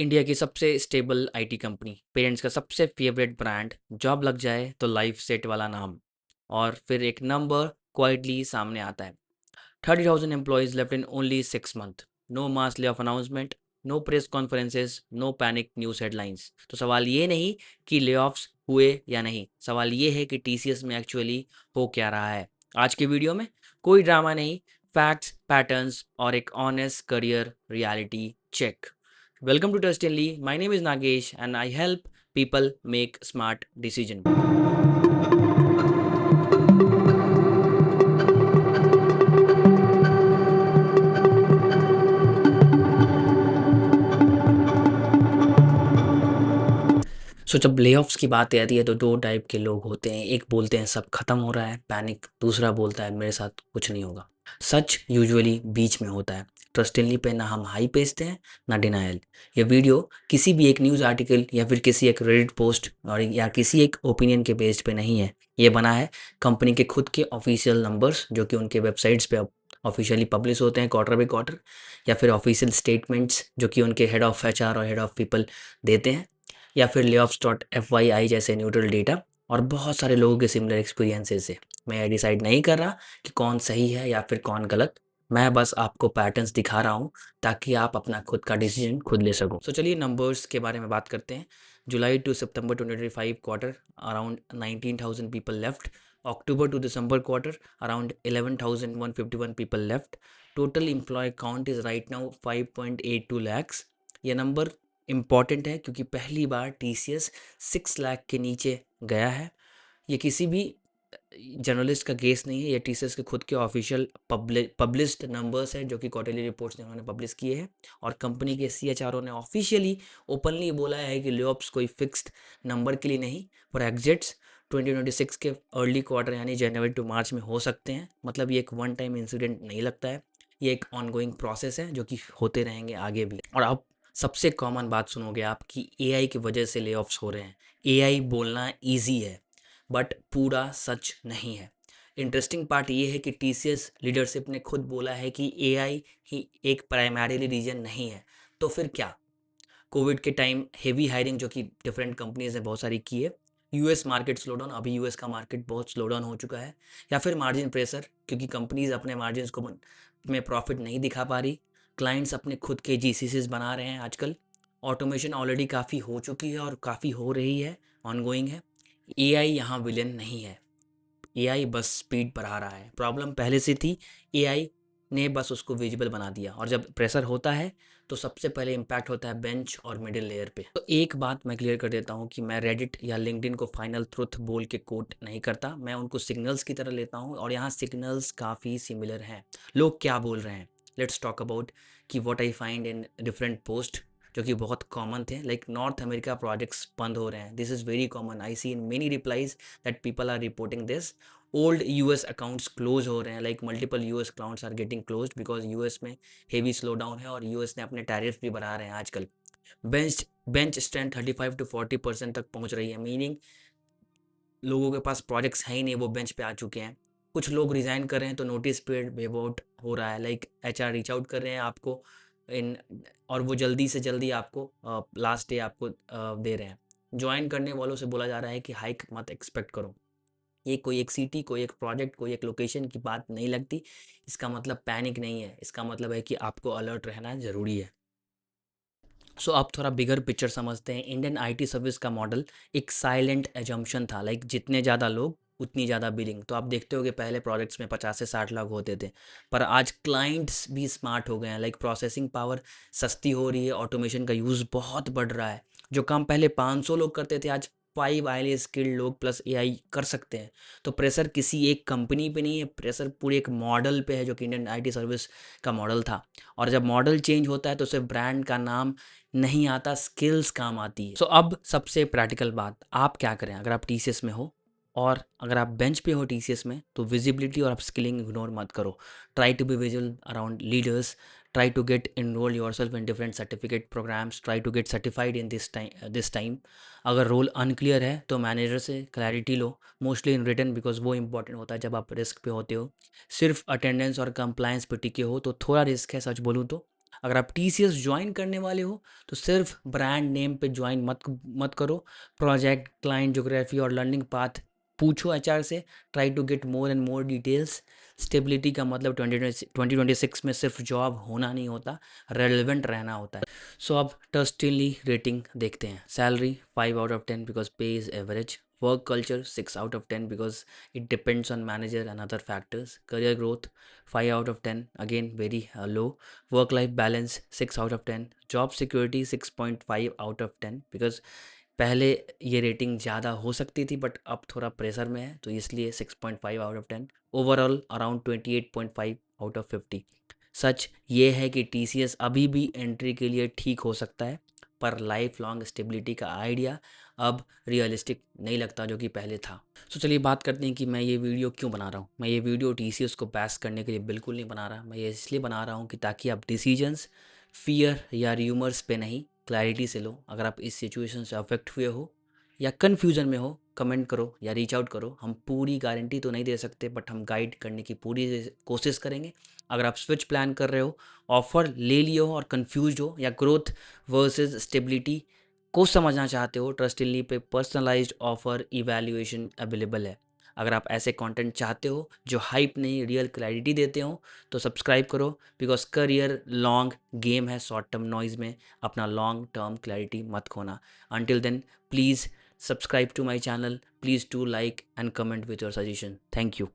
India की सबसे stable IT company, parents का सबसे फेवरेट ब्रांड, जॉब लग जाए तो लाइफ सेट वाला नाम, और फिर एक नंबर क्वाइटली सामने आता है। 30,000 employees left in only 6 month. No mass lay off announcement, no press conferences, no panic news headlines. तो सवाल ये नहीं कि ले हुए या नहीं, सवाल ये है कि टीसीएस में एक्चुअली हो क्या रहा है। आज के वीडियो में कोई ड्रामा नहीं, फैक्ट्स, पैटर्न्स और एक honest career reality check. Welcome to Trustedly. My name is Nagesh and I help people make smart decisions. जब लेऑफ्स की बात आती है तो दो टाइप के लोग होते हैं। एक बोलते हैं सब खत्म हो रहा है, पैनिक। दूसरा बोलता है मेरे साथ कुछ नहीं होगा। सच यूजुअली बीच में होता है। ट्रस्टली पे ना हम हाई बेचते हैं ना डिनायल। ये वीडियो किसी भी एक न्यूज़ आर्टिकल या फिर किसी एक रेडिट पोस्ट और या किसी एक ओपिनियन के बेस पे नहीं है। ये बना है कंपनी के खुद के ऑफिशियल नंबर्स जो कि उनके वेबसाइट्स पे ऑफिशियली पब्लिश होते हैं क्वार्टर बाई क्वार्टर, या फिर ऑफिशियल स्टेटमेंट्स जो कि उनके हेड ऑफ एचआर और हेड ऑफ पीपल देते हैं, या फिर layoffs.fyi जैसे न्यूट्रल डेटा और बहुत सारे लोगों के सिमिलर एक्सपीरियंसेस से। मैं डिसाइड नहीं कर रहा कि कौन सही है या फिर कौन गलत। मैं बस आपको पैटर्न्स दिखा रहा हूँ ताकि आप अपना खुद का डिसीजन खुद ले सको। चलिए नंबर्स के बारे में बात करते हैं। July to September 2025 quarter, around 19,000 people left. October to December quarter, around 11,151 people left. Total employee count is right now 5.82 lakhs. ये नंबर इम्पॉर्टेंट है क्योंकि पहली बार टीसीएस 6 लाख के नीचे गया है। ये किसी भी जर्नलिस्ट का गेस नहीं है, ये टीसीएस के खुद के ऑफिशियल पब्लिश्ड नंबर्स है जो कि क्वार्टरली रिपोर्ट्स ने उन्होंने पब्लिश किए हैं। और कंपनी के सीएचआरओ ने ऑफिशियली ओपनली बोला है कि लेऑफ्स कोई फिक्स्ड नंबर के लिए नहीं, पर एग्जिट्स 2026 के अर्ली क्वार्टर यानी जनवरी टू मार्च में हो सकते हैं। मतलब ये एक वन टाइम इंसिडेंट नहीं लगता है, ये एक ऑनगोइंग प्रोसेस है जो कि होते रहेंगे आगे भी। और अब सबसे कॉमन बात सुनोगे आप कि एआई की वजह से लेऑफ्स हो रहे हैं। एआई बोलना इजी है बट पूरा सच नहीं है। इंटरेस्टिंग पार्ट ये है कि टीसीएस लीडरशिप ने खुद बोला है कि एआई ही एक प्राइमरीली रीजन नहीं है। तो फिर क्या? कोविड के टाइम हेवी हायरिंग जो कि डिफरेंट कंपनीज ने बहुत सारी की है, यूएस मार्केट स्लो डाउन, अभी यूएस का मार्केट बहुत स्लो डाउन हो चुका है, या फिर मार्जिन प्रेशर क्योंकि कंपनीज अपने मार्जिन को में प्रॉफिट नहीं दिखा पा रही, क्लाइंट्स अपने खुद के जीसीसीज बना रहे हैं आजकल, ऑटोमेशन ऑलरेडी काफ़ी हो चुकी है और काफ़ी हो रही है, ऑनगोइंग है। एआई यहाँ विलेन नहीं है, एआई बस स्पीड बढ़ा रहा है। प्रॉब्लम पहले से थी, एआई ने बस उसको विजिबल बना दिया। और जब प्रेशर होता है तो सबसे पहले इम्पैक्ट होता है बेंच और मिडिल लेयर पे। तो एक बात मैं क्लियर कर देता हूँ कि मैं रेडिट या लिंक्डइन को फाइनल ट्रुथ बोल के कोट नहीं करता, मैं उनको सिग्नल्स की तरह लेता हूँ और यहाँ सिग्नल्स काफ़ी सिमिलर हैं। लोग क्या बोल रहे हैं, लेट्स टॉक अबाउट कि what I find in different post जो कि बहुत कॉमन थे। लाइक नॉर्थ अमेरिका प्रोजेक्ट्स बंद हो रहे हैं, this is very common, I see in many replies that people are reporting this. Old US accounts close हो रहे हैं, like multiple US accounts are getting close because US में heavy slow down है और यूएस ने अपने tariff भी बढ़ा रहे हैं आजकल। बेंच स्ट्रेंथ 35 to 40% तक पहुंच रही है, मीनिंग लोगों के पास प्रोजेक्ट्स है ही नहीं, वो बेंच पे आ चुके हैं। कुछ लोग रिजाइन कर रहे हैं तो नोटिस पीरियड वेव आउट हो रहा है, लाइक एचआर रीच आउट कर रहे हैं आपको इन, और वो जल्दी से जल्दी आपको लास्ट डे आपको दे रहे हैं। ज्वाइन करने वालों से बोला जा रहा है कि हाइक मत एक्सपेक्ट करो। ये कोई एक सिटी, कोई एक प्रोजेक्ट, कोई एक लोकेशन की बात नहीं लगती। इसका मतलब पैनिक नहीं है, इसका मतलब है कि आपको अलर्ट रहना ज़रूरी है। अब थोड़ा बिगर पिक्चर समझते हैं। इंडियन आईटी सर्विस का मॉडल एक साइलेंट एजम्पशन था, लाइक जितने ज़्यादा लोग उतनी ज़्यादा बिलिंग। तो आप देखते हो कि पहले प्रोजेक्ट्स में 50 से 60 लाख होते थे, पर आज क्लाइंट्स भी स्मार्ट हो गए हैं। लाइक प्रोसेसिंग पावर सस्ती हो रही है, ऑटोमेशन का यूज़ बहुत बढ़ रहा है। जो काम पहले 500 लोग करते थे आज 5 हाईली स्किल्ड लोग प्लस एआई कर सकते हैं। तो प्रेशर किसी एक कंपनी पे नहीं है, प्रेशर पूरे एक मॉडल पे है जो कि इंडियन आईटी सर्विस का मॉडल था। और जब मॉडल चेंज होता है तो सिर्फ ब्रांड का नाम नहीं आता, स्किल्स काम आती है। अब सबसे प्रैक्टिकल बात, आप क्या करें अगर आप टीसीएस में हो और अगर आप बेंच पे हो टीसीएस में, तो विजिबिलिटी और अपस्किलिंग इग्नोर मत करो। Try to be visible around leaders, try to get enroll yourself in different certificate programs, try to get certified in this time. अगर रोल अनक्लियर है तो मैनेजर से क्लैरिटी लो, मोस्टली इन रिटर्न, बिकॉज वो important होता है जब आप रिस्क पे होते हो। सिर्फ अटेंडेंस और कंप्लायंस पे टिके हो तो थोड़ा रिस्क है, सच बोलूँ तो। अगर आप TCS ज्वाइन करने वाले हो तो सिर्फ ब्रांड नेम पे ज्वाइन मत करो। प्रोजेक्ट, क्लाइंट, ज्योग्राफी और लर्निंग पाथ पूछो HR से। Try to get more and more details. Stability का मतलब 2026 में सिर्फ जॉब होना नहीं होता, रेलेवेंट रहना होता है। सो अब ट्रस्टिंगली रेटिंग देखते हैं। सैलरी 5/10 बिकॉज पे is average. Work culture 6/10 because it depends on manager and other factors. Career growth 5/10, again very low. Work life balance 6/10. Job security 6.5/10 because पहले ये रेटिंग ज़्यादा हो सकती थी बट अब थोड़ा प्रेशर में है तो इसलिए 6.5/10। Overall around 28.5/50। सच ये है कि TCS अभी भी एंट्री के लिए ठीक हो सकता है, पर लाइफ लॉन्ग स्टेबिलिटी का आइडिया अब रियलिस्टिक नहीं लगता जो कि पहले था। सो चलिए बात करते हैं कि मैं ये वीडियो क्यों बना रहा हूँ। मैं ये वीडियो TCS को बैस करने के लिए बिल्कुल नहीं बना रहा। मैं ये इसलिए बना रहा हूँ कि ताकि आप डिसीजंस फियर या र्यूमर्स पे नहीं, क्लैरिटी से लो। अगर आप इस सिचुएशन से अफेक्ट हुए हो या कन्फ्यूजन में हो, कमेंट करो या रीच आउट करो। हम पूरी गारंटी तो नहीं दे सकते बट हम गाइड करने की पूरी कोशिश करेंगे। अगर आप स्विच प्लान कर रहे हो, ऑफर ले लिए हो और कंफ्यूज हो, या ग्रोथ वर्सेस स्टेबिलिटी को समझना चाहते हो, ट्रस्टिली पे पर्सनलाइज्ड ऑफर इवैल्यूएशन अवेलेबल है। अगर आप ऐसे कंटेंट चाहते हो जो हाइप नहीं रियल क्लैरिटी देते हो तो सब्सक्राइब करो, बिकॉज करियर लॉन्ग गेम है, शॉर्ट टर्म नॉइज में अपना लॉन्ग टर्म क्लैरिटी मत खोना। Until then, please subscribe to my channel. Please do like and comment with your suggestion. Thank you.